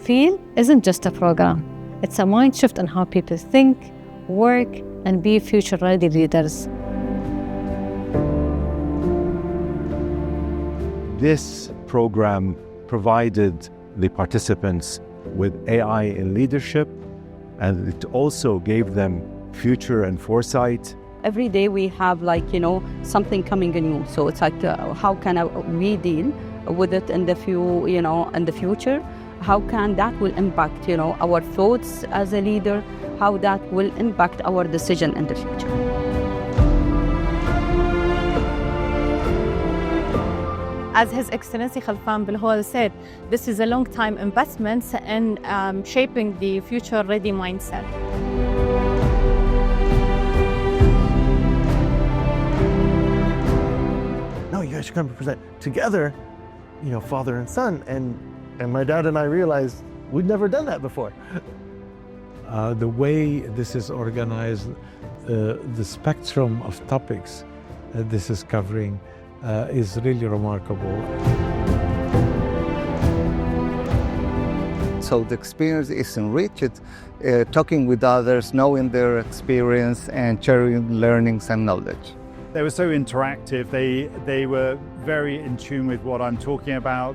feel isn't just a program. It's a mind shift on how people think, work, and be future-ready leaders. This program provided the participants with AI in leadership, and it also gave them future and foresight. Every day we have something coming new. So it's like, how can we deal with it in the future? How can that will impact, our thoughts as a leader? How that will impact our decision in the future? As His Excellency Khalfan Bilhol said, this is a long-time investment in shaping the future-ready mindset. No, you guys should come and present together, father and son. And my dad and I realized we'd never done that before. The way this is organized, the spectrum of topics this is covering is really remarkable. So the experience is enriched, talking with others, knowing their experience and sharing learnings and knowledge. They were so interactive, they were very in tune with what I'm talking about.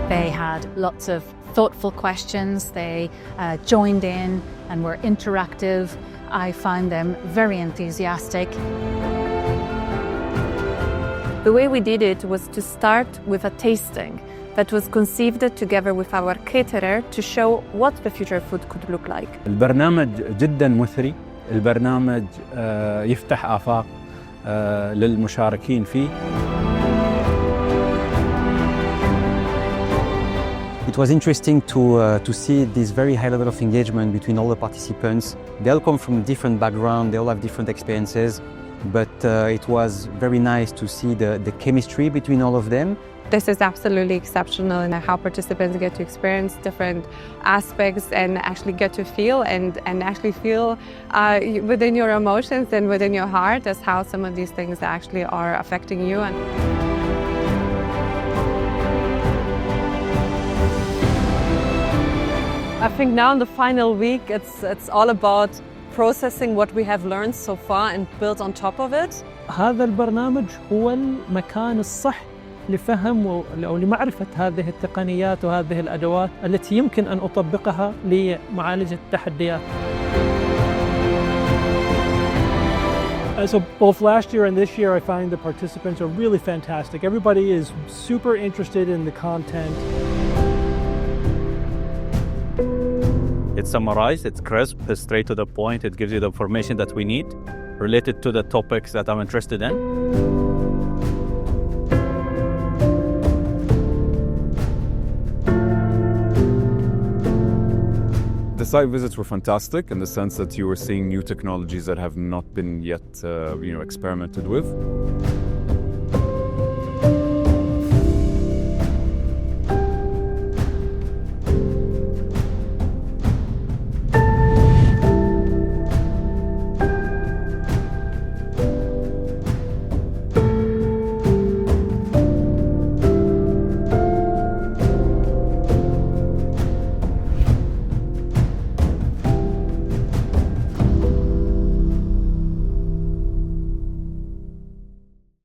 They had lots of thoughtful questions. They joined in and were interactive. I found them very enthusiastic. The way we did it was to start with a tasting that was conceived together with our caterer to show what the future food could look like. البرنامج جداً مثري. البرنامج يفتح آفاق للمشاركين فيه. It was interesting to see this very high level of engagement between all the participants. They all come from different backgrounds, they all have different experiences, but it was very nice to see the chemistry between all of them. This is absolutely exceptional in how participants get to experience different aspects and actually get to feel and actually feel within your emotions and within your heart as how some of these things actually are affecting you. I think now in the final week, it's all about processing what we have learned so far and build on top of it. هذا البرنامج هو المكان الصح لفهم أو لمعرفة هذه التقنيات وهذه الأدوات التي يمكن أن أطبقها لمعالجة التحديات. So both last year and this year, I find the participants are really fantastic. Everybody is super interested in the content. It's summarized, it's crisp, it's straight to the point, it gives you the information that we need related to the topics that I'm interested in. The site visits were fantastic in the sense that you were seeing new technologies that have not been yet experimented with.